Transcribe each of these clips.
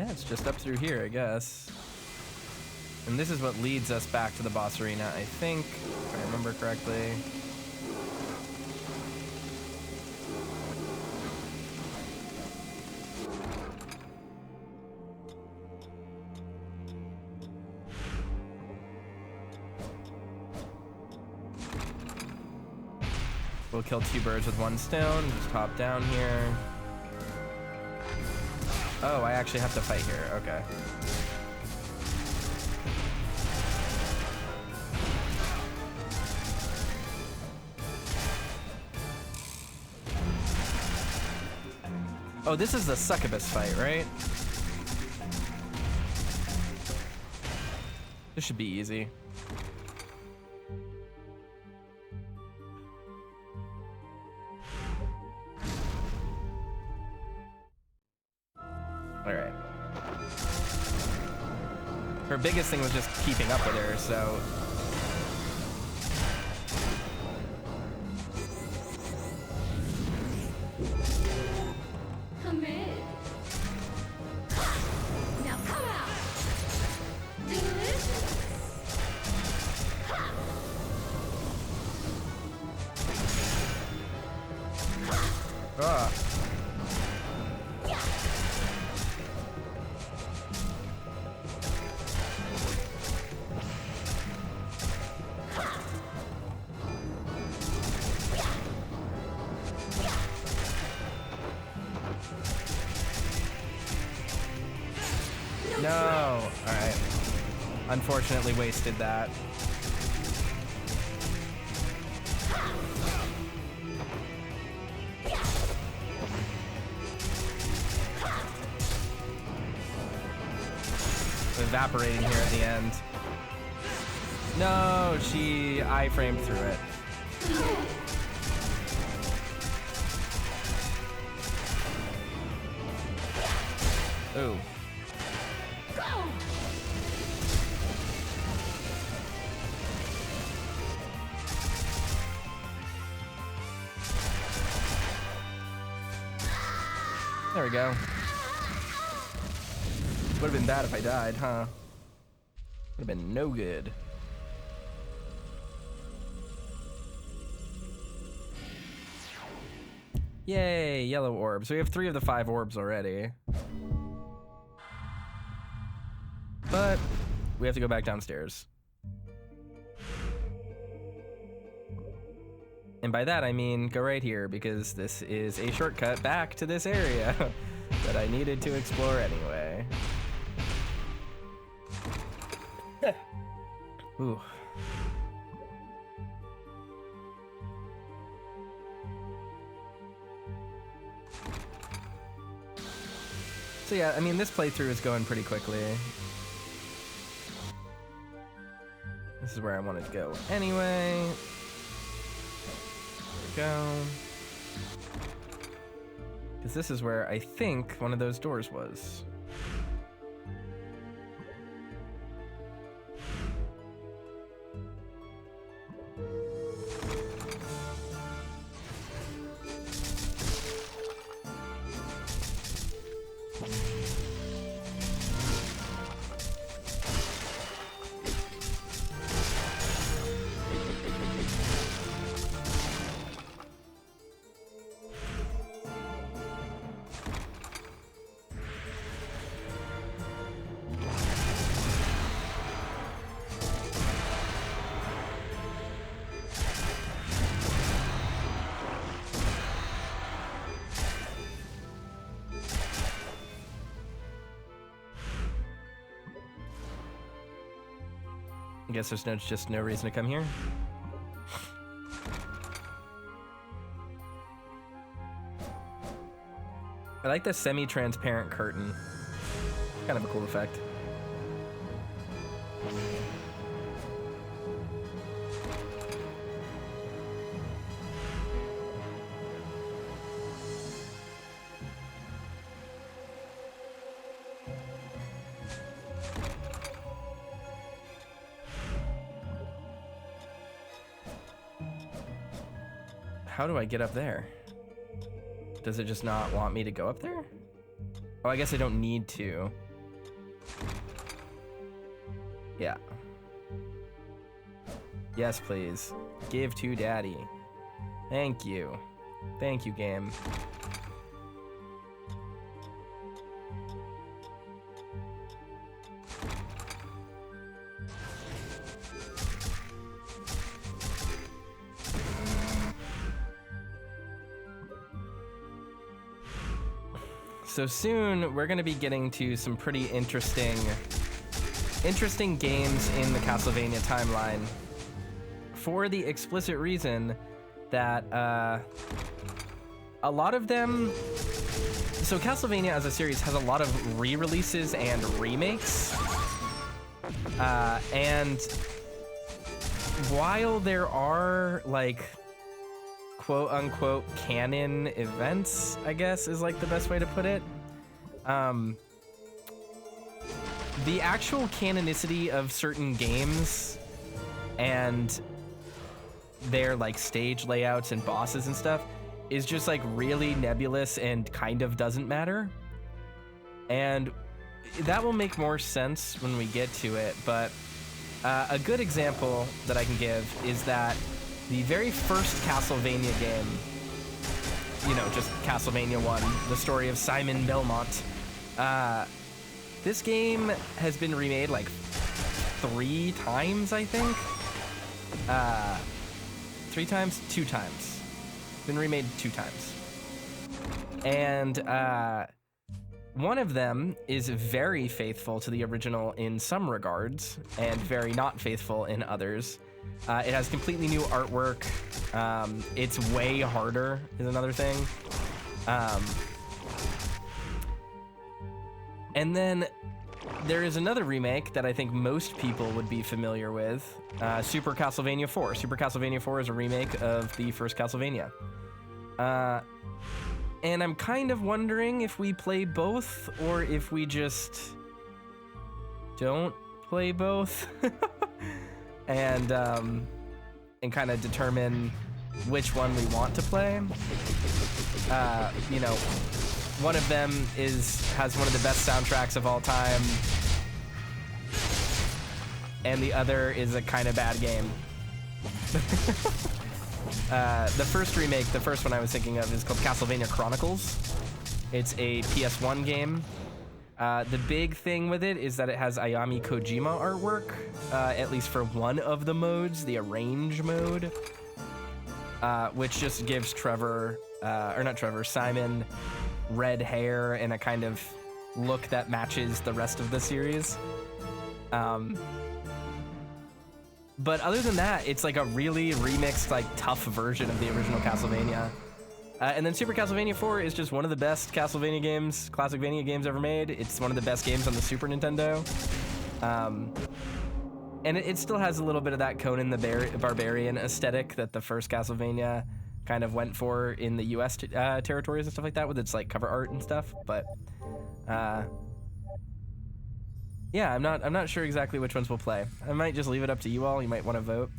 Yeah, it's just up through here, I guess. And this is what leads us back to the boss arena, I think, if I remember correctly. We'll kill 2 birds with 1 stone. Just hop down here. Oh, I actually have to fight here. Okay. Oh, this is the succubus fight, right? This should be easy. Alright. Her biggest thing was just keeping up with her, so... Come in. Now come out. Delicious. Ah. No! Alright. Unfortunately wasted that. Evaporating here at the end. No, she iframed through it. Ooh. There we go. Would have been bad if I died, huh? Would have been no good. Yay, yellow orbs. We have 3 of the 5 orbs already. But we have to go back downstairs. And by that I mean go right here, because this is a shortcut back to this area that I needed to explore anyway. Ooh. So yeah, I mean, this playthrough is going pretty quickly. This is where I wanted to go anyway. Go. Because this is where I think one of those doors was. I guess there's just no reason to come here. I like the semi-transparent curtain. Kind of a cool effect. How do I get up there? Does it just not want me to go up there? Oh, I guess I don't need to. Yeah. Yes, please. Give to daddy. Thank you. Thank you, game. So soon, we're going to be getting to some pretty interesting games in the Castlevania timeline, for the explicit reason that a lot of them... So Castlevania as a series has a lot of re-releases and remakes. And while there are, like, quote-unquote canon events, I guess is like the best way to put it, the actual canonicity of certain games and their like stage layouts and bosses and stuff is just like really nebulous and kind of doesn't matter. And that will make more sense when we get to it, but a good example that I can give is that the very first Castlevania game, you know, just Castlevania 1, the story of Simon Belmont, this game has been remade like 3 times, I think. 3 times? 2 times. Been remade 2 times. And one of them is very faithful to the original in some regards, and very not faithful in others. It has completely new artwork. It's way harder, is another thing. And then there is another remake that I think most people would be familiar with, Super Castlevania 4. Super Castlevania 4 is a remake of the first Castlevania. And I'm kind of wondering if we play both, or if we just don't play both. and kind of determine which one we want to play. You know, one of them has one of the best soundtracks of all time, and the other is a kind of bad game. The first remake, the first one I was thinking of, is called Castlevania Chronicles. It's a PS1 game. The big thing with it is that it has Ayami Kojima artwork, at least for one of the modes, the Arrange mode, which just gives Simon red hair and a kind of look that matches the rest of the series. But other than that, it's like a really remixed, like, tough version of the original Castlevania. And then Super Castlevania 4 is just one of the best Castlevania games, Classicvania games ever made. It's one of the best games on the Super Nintendo. And it still has a little bit of that Conan the Barbarian aesthetic that the first Castlevania kind of went for in the US territories and stuff like that, with its like cover art and stuff. But yeah, I'm not sure exactly which ones we'll play. I might just leave it up to you all. You might want to vote.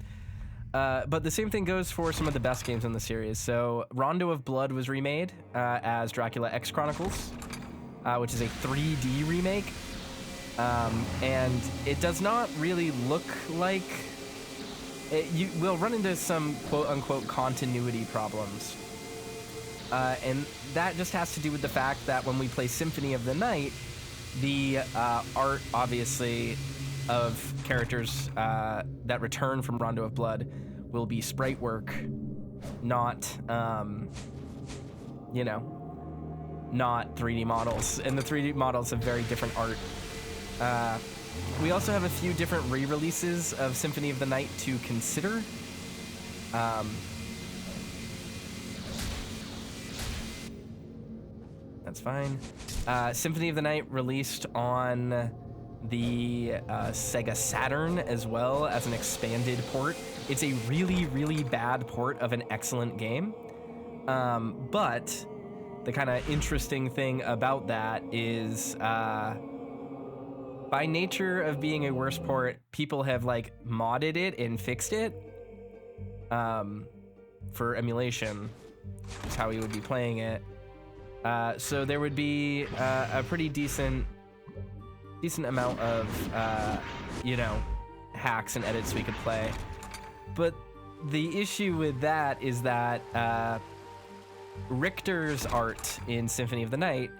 But the same thing goes for some of the best games in the series. So Rondo of Blood was remade as Dracula X Chronicles, which is a 3D remake. And it does not really look like... You will run into some quote-unquote continuity problems. And that just has to do with the fact that when we play Symphony of the Night, the art, obviously, of characters that return from Rondo of Blood will be sprite work, not, you know, not 3D models. And the 3D models have very different art. We also have a few different re-releases of Symphony of the Night to consider. That's fine. Symphony of the Night released on the Sega Saturn as well as an expanded port. It's a really, really bad port of an excellent game. But the kind of interesting thing about that is, by nature of being a worse port, people have like modded it and fixed it for emulation. Is how we would be playing it. So there would be a pretty decent amount of, you know, hacks and edits we could play. But the issue with that is that Richter's art in Symphony of the Night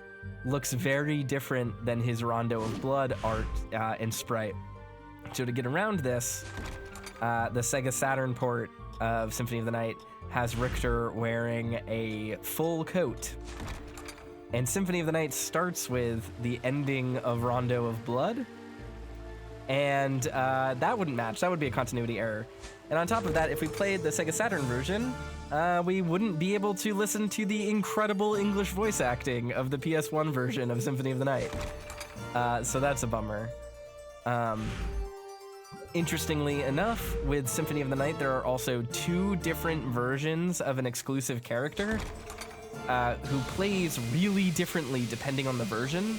looks very different than his Rondo of Blood art and sprite. So to get around this, the Sega Saturn port of Symphony of the Night has Richter wearing a full coat. And Symphony of the Night starts with the ending of Rondo of Blood. And that wouldn't match. That would be a continuity error. And on top of that, if we played the Sega Saturn version, we wouldn't be able to listen to the incredible English voice acting of the PS1 version of Symphony of the Night. So that's a bummer. Interestingly enough, with Symphony of the Night, there are also 2 different versions of an exclusive character who plays really differently depending on the version.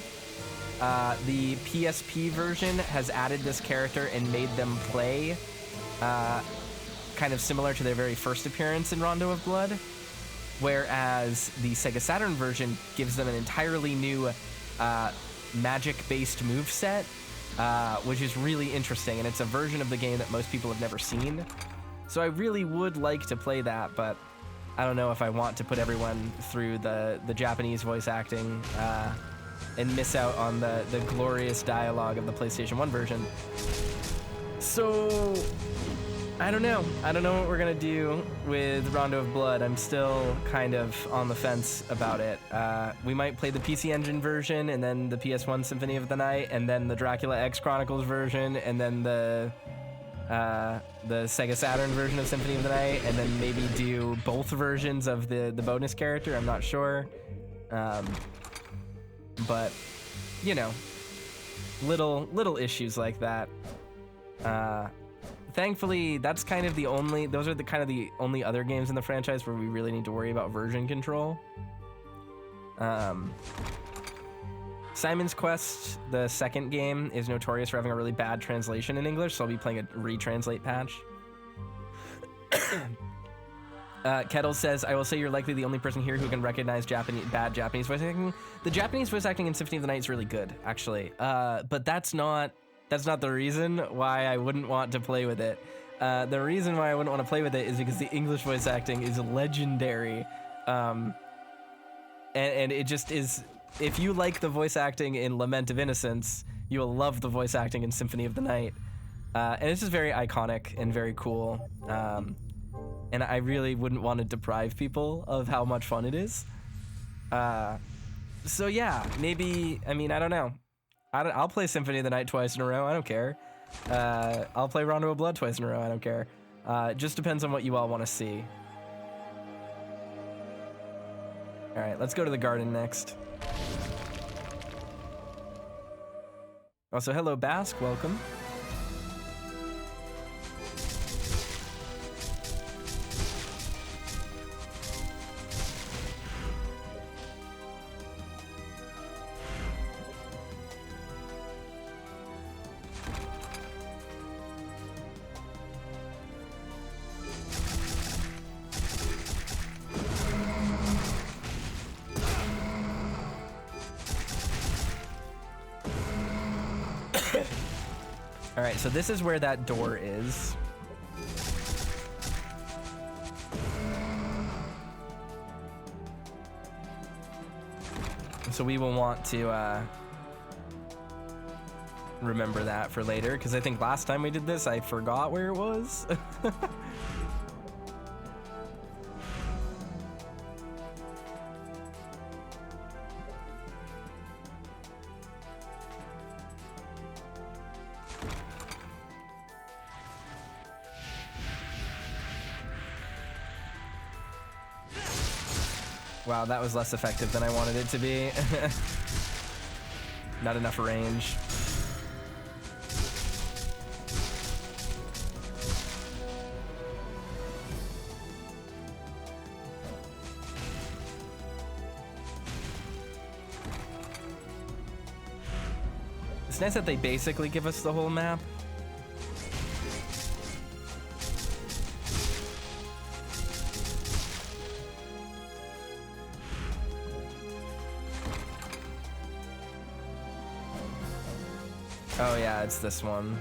The PSP version has added this character and made them play kind of similar to their very first appearance in Rondo of Blood, whereas the Sega Saturn version gives them an entirely new magic-based moveset, which is really interesting, and it's a version of the game that most people have never seen. So I really would like to play that, but I don't know if I want to put everyone through the Japanese voice acting and miss out on the glorious dialogue of the PlayStation 1 version. So I don't know. I don't know what we're gonna do with Rondo of Blood. I'm still kind of on the fence about it. We might play the PC Engine version, and then the PS1 Symphony of the Night, and then the Dracula X Chronicles version, and then the Sega Saturn version of Symphony of the Night, and then maybe do both versions of the bonus character. I'm not sure. But, you know, little issues like that. Thankfully, that's kind of the only, those are the only other games in the franchise where we really need to worry about version control. Simon's Quest, the second game, is notorious for having a really bad translation in English, so I'll be playing a retranslate patch. Kettle says, I will say you're likely the only person here who can recognize bad Japanese voice acting. The Japanese voice acting in Symphony of the Night is really good, actually. But that's not the reason why I wouldn't want to play with it. The reason why I wouldn't want to play with it is because the English voice acting is legendary. And it just is, if you like the voice acting in Lament of Innocence, you will love the voice acting in Symphony of the Night. And it's just very iconic and very cool. And I really wouldn't want to deprive people of how much fun it is. So yeah, maybe, I mean, I don't know. I'll play Symphony of the Night twice in a row, I don't care. I'll play Rondo of Blood twice in a row, I don't care. It just depends on what you all want to see. Alright, let's go to the garden next. Also, hello Basque, welcome. Alright, so this is where that door is. So we will want to remember that for later, because I think last time we did this, I forgot where it was. Wow, that was less effective than I wanted it to be. Not enough range. It's nice that they basically give us the whole map. Oh yeah, it's this one.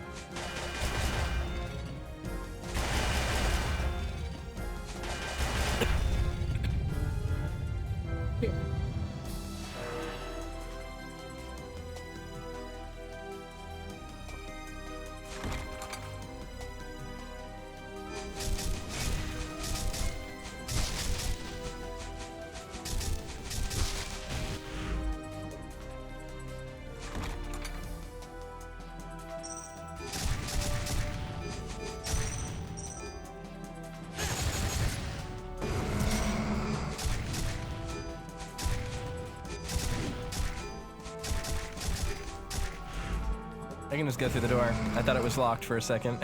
I can just go through the door. I thought it was locked for a second.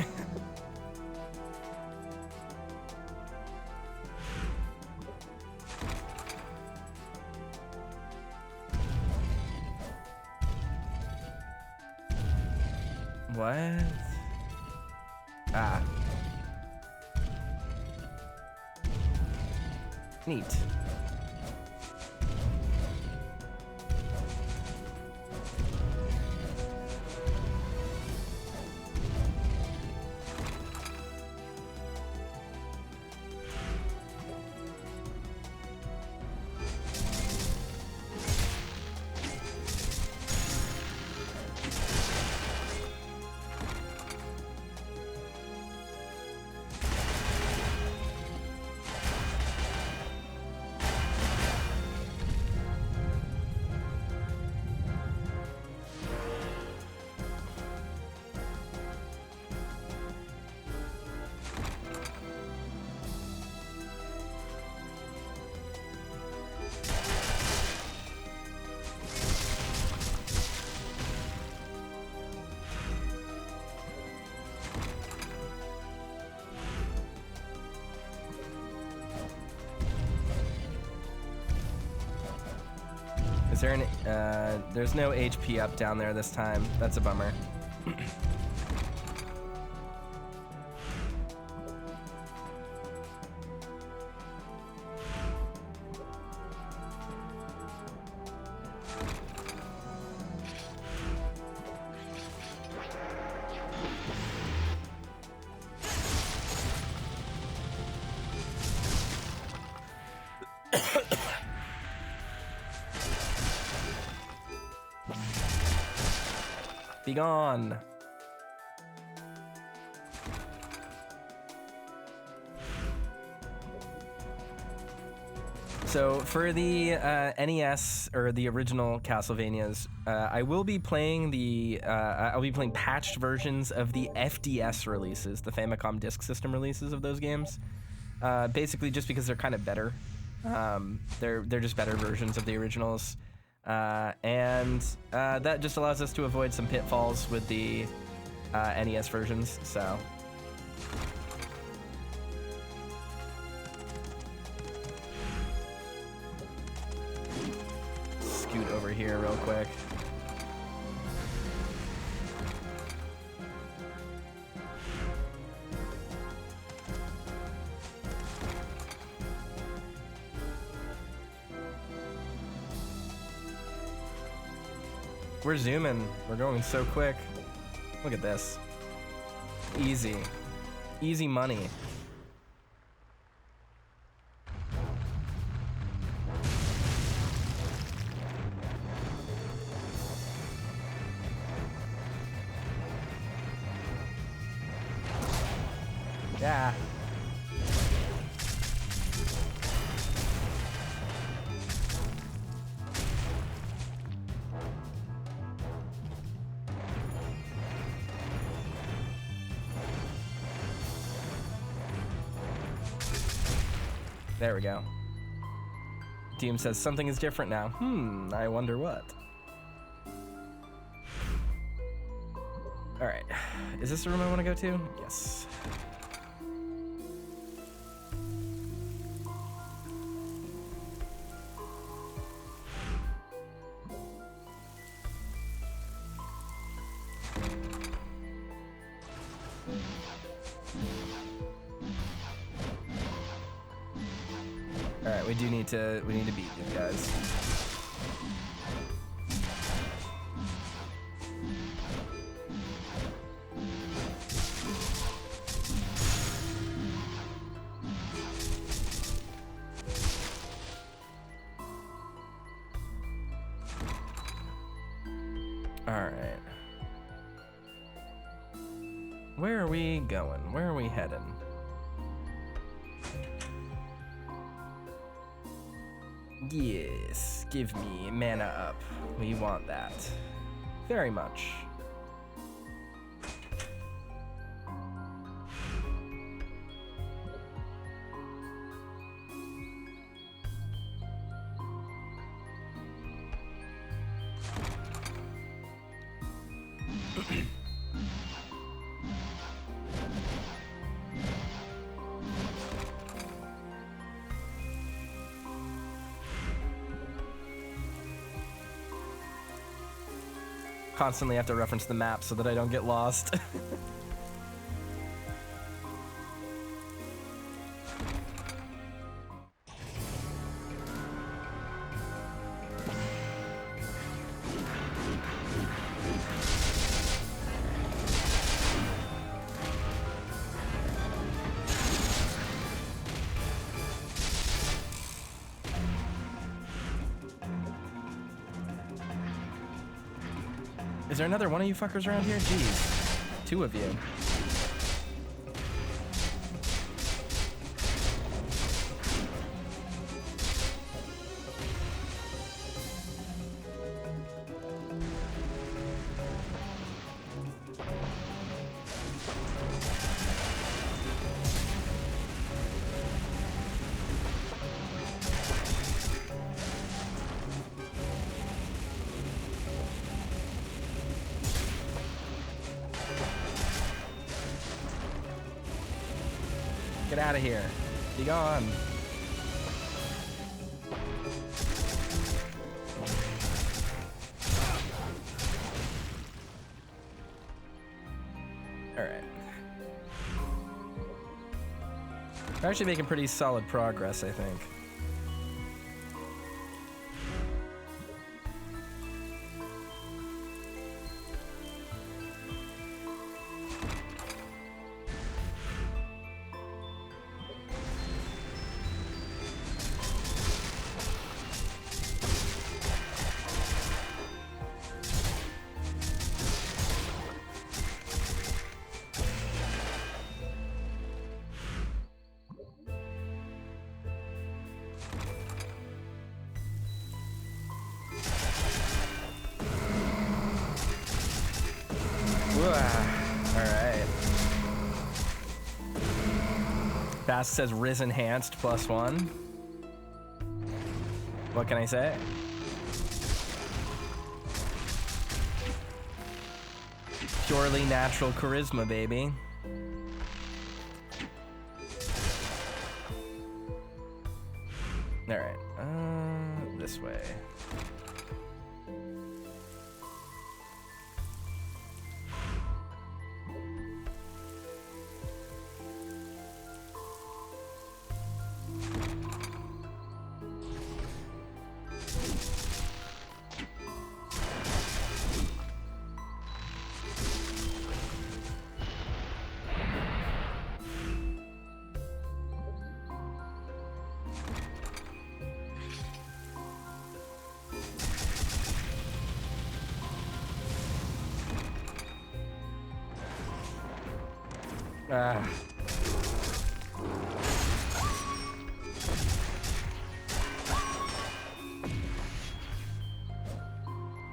What? Ah. Neat. Is there an, there's no HP up down there this time. That's a bummer. Be gone. So for the NES or the original Castlevanias, I will be playing the I'll be playing patched versions of the FDS releases, the Famicom Disk System releases of those games. Basically, just because they're kind of better. They're just better versions of the originals. And that just allows us to avoid some pitfalls with the NES versions, so. Scoot over here real quick. We're zooming. We're going so quick. Look at this. Easy. Easy money. Yeah. There we go. Team says something is different now. I wonder what. All right, is this the room I want to go to? Yes. All right, we need to beat these guys. All right. Where are we going? Where are we heading? Yes, give me mana up. We want that. Very much. constantly have to reference the map so that I don't get lost. Is there another one of you fuckers around here? Jeez. 2 of you. Get out of here. Be gone. All right. We're actually making pretty solid progress, I think. Alright. Bass says Riz enhanced +1. What can I say? Purely natural charisma, baby. Alright. This way.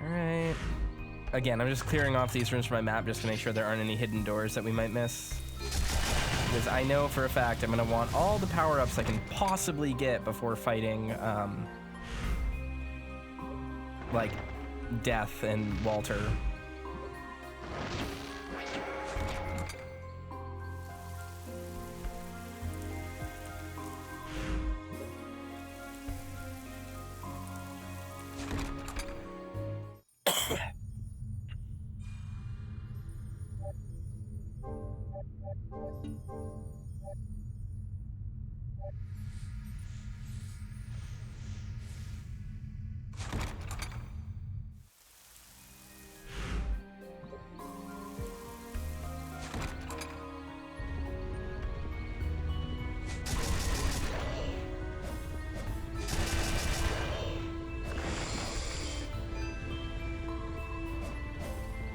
Alright. Again, I'm just clearing off these rooms from my map just to make sure there aren't any hidden doors that we might miss. Because I know for a fact I'm going to want all the power-ups I can possibly get before fighting, like, Death and Walter.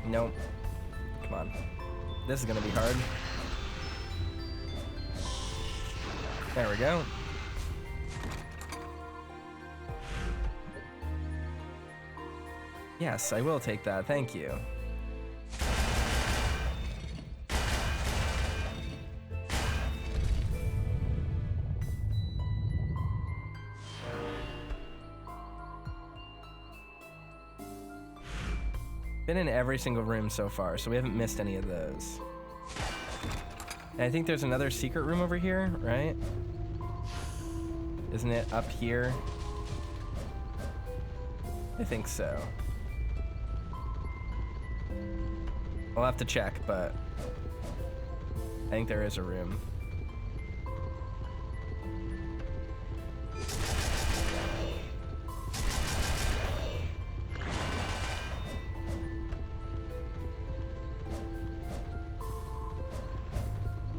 Nope. Come on. This is gonna be hard. There we go. Yes, I will take that. Thank you. Been in every single room so far, so we haven't missed any of those. And I think there's another secret room over here, right? Isn't it up here? I think so. I'll have to check, but I think there is a room.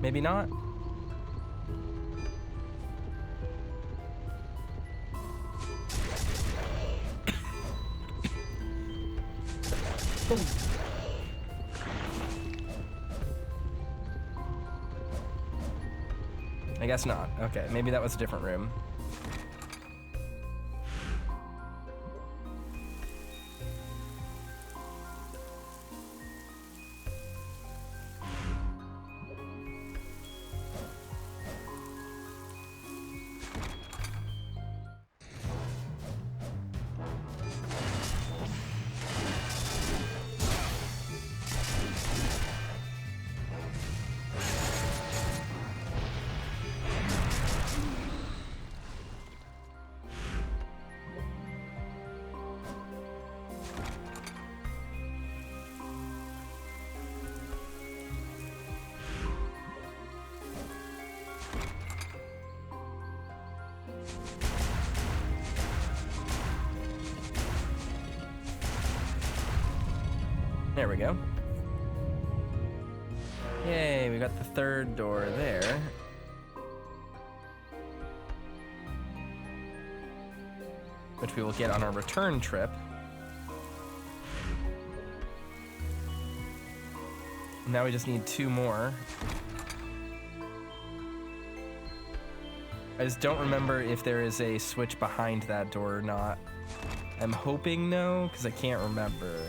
Maybe not. I guess not. Okay, maybe that was a different room. There we go. Yay, we got the third door there. Which we will get on our return trip. Now we just need 2 more. I just don't remember if there is a switch behind that door or not. I'm hoping no, because I can't remember.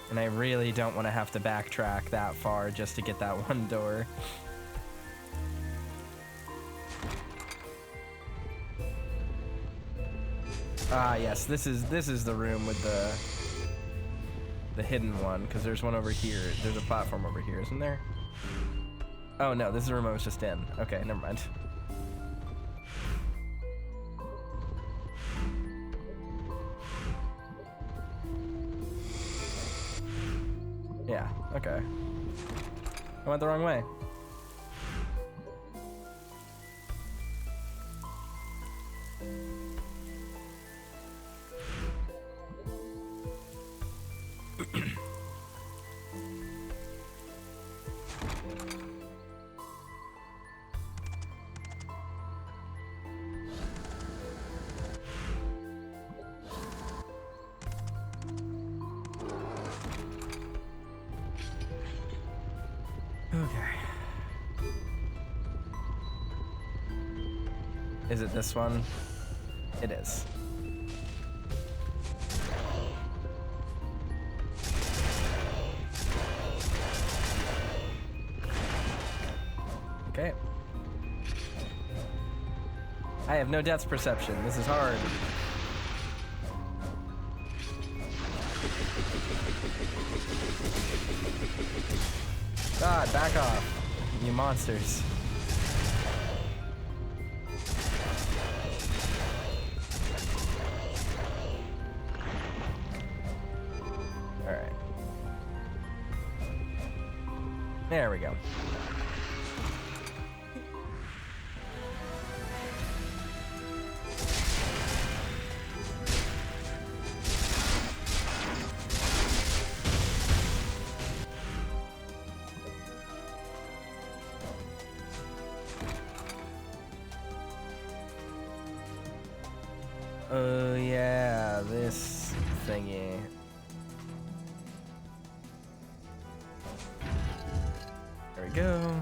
And I really don't want to have to backtrack that far just to get that one door. Ah, yes, this is the room with the hidden one, because there's one over here. There's a platform over here, isn't there? Oh no, this is the room I was just in. Okay, never mind. Yeah, okay. I went the wrong way. Is it this one? It is. Okay. I have no depth perception. This is hard. God, back off, you monsters. There we go. Oh yeah, this thingy. There we go.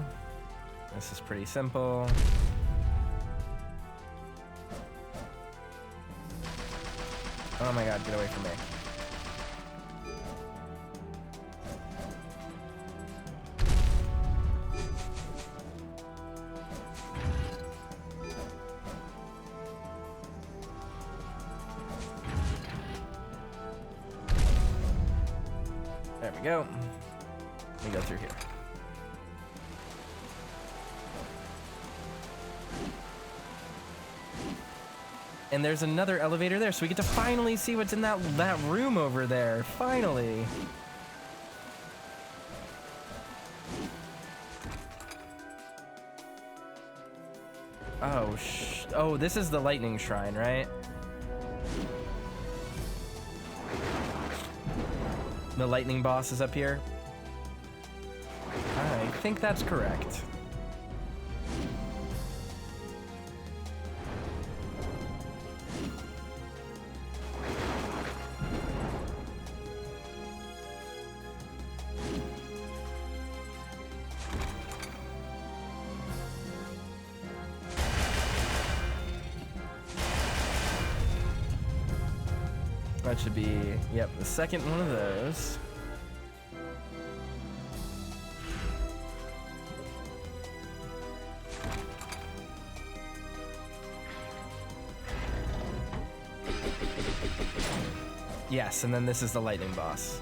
This is pretty simple. Oh my god, get away from me. There we go. We go through here. And there's another elevator there, so we get to finally see what's in that room over there. Finally. Oh, oh, this is the lightning shrine, right? The lightning boss is up here. I think that's correct. That should be, yep, the second one of those. Yes, and then this is the lightning boss.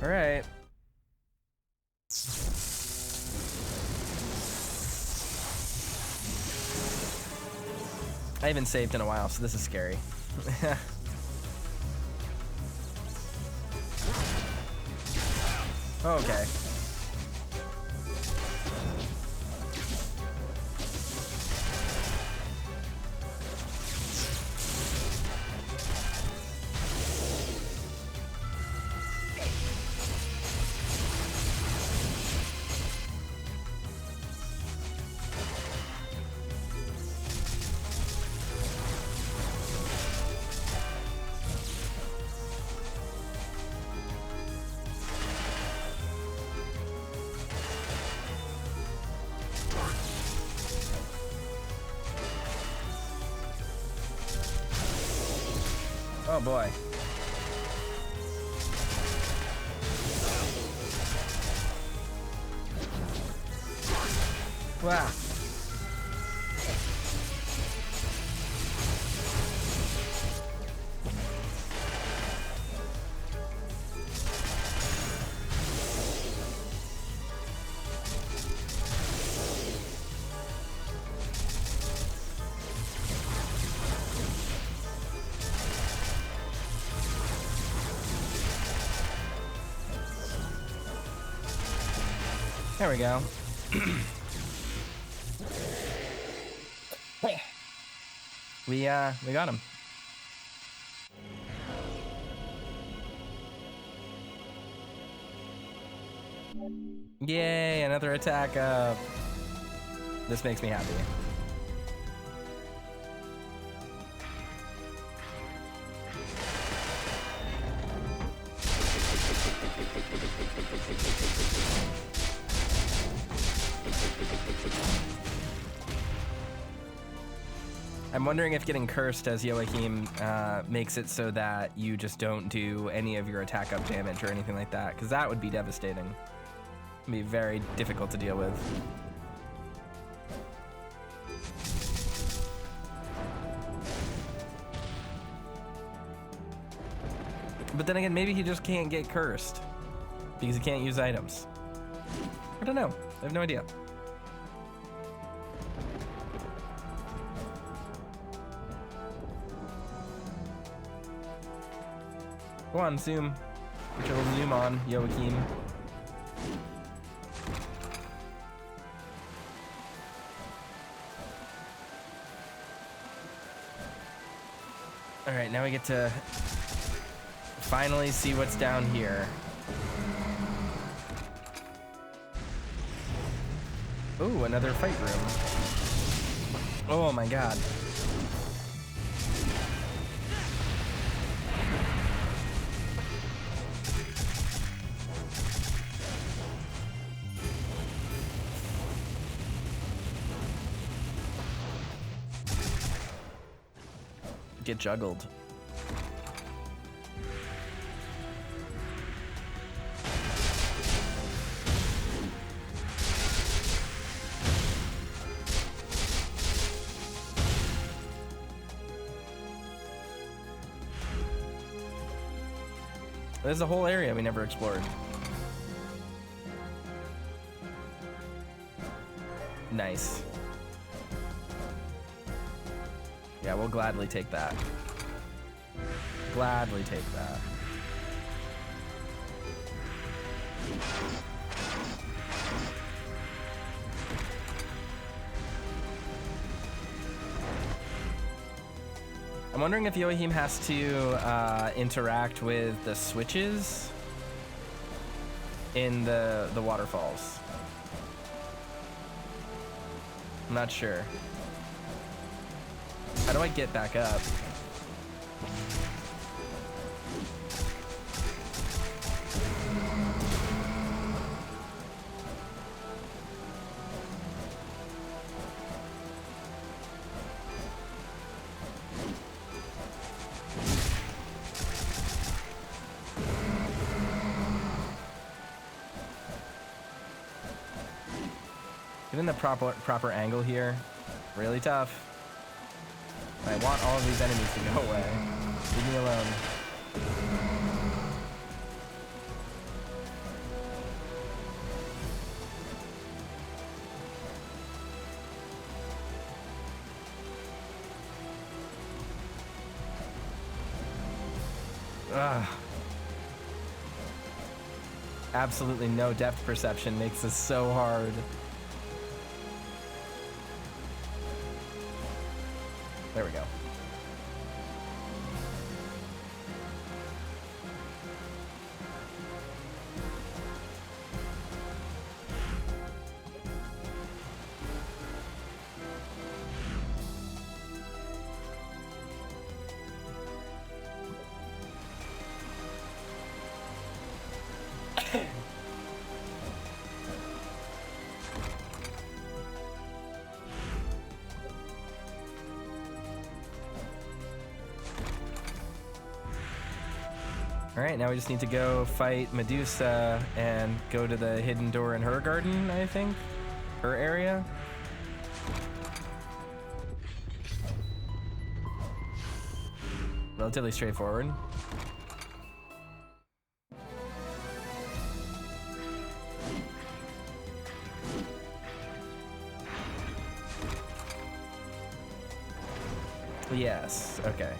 All right. I haven't saved in a while, so this is scary. Okay. Oh boy. Wow. There we go. We got him. Yay, another attack up. This makes me happy. I'm wondering if getting cursed as Joachim makes it so that you just don't do any of your attack up damage or anything like that, because that would be devastating. It'd be very difficult to deal with. But then again, maybe he just can't get cursed because he can't use items. I don't know. I have no idea. Go on, zoom. Control zoom on, Joachim. All right, now we get to finally see what's down here. Ooh, another fight room. Oh my god. Get juggled. There's a whole area we never explored. Nice. Yeah, we'll gladly take that. Gladly take that. I'm wondering if Joachim has to interact with the switches in the waterfalls. I'm not sure. How do I get back up? Getting the proper angle here, really tough. I want all of these enemies to go away. Leave me alone. Ugh. Absolutely no depth perception makes this so hard. There we go. All right, now we just need to go fight Medusa and go to the hidden door in her garden, I think. Her area. Relatively straightforward. Yes, okay.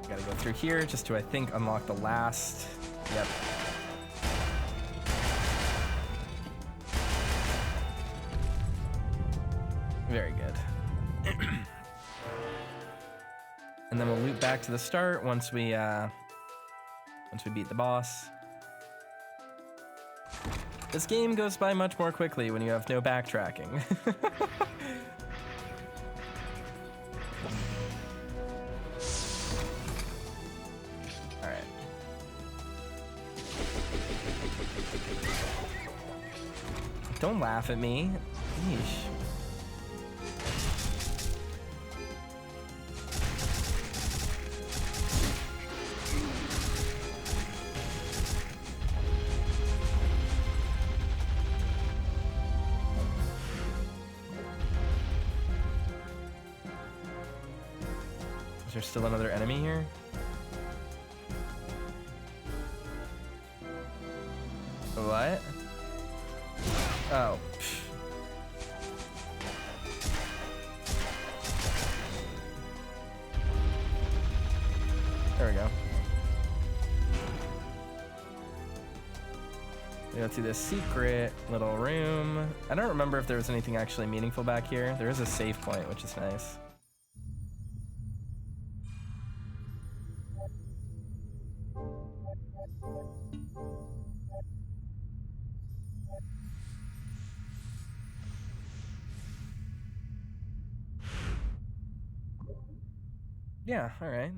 Gotta go through here just to, I think, unlock the last. Yep. Very good. And then we'll loop back to the start once we beat the boss. This game goes by much more quickly when you have no backtracking. Don't laugh at me. Yeesh. Is there still another enemy here? What? Oh. There we go. We go to this secret little room. I don't remember if there was anything actually meaningful back here. There is a save point, which is nice. Yeah, all right.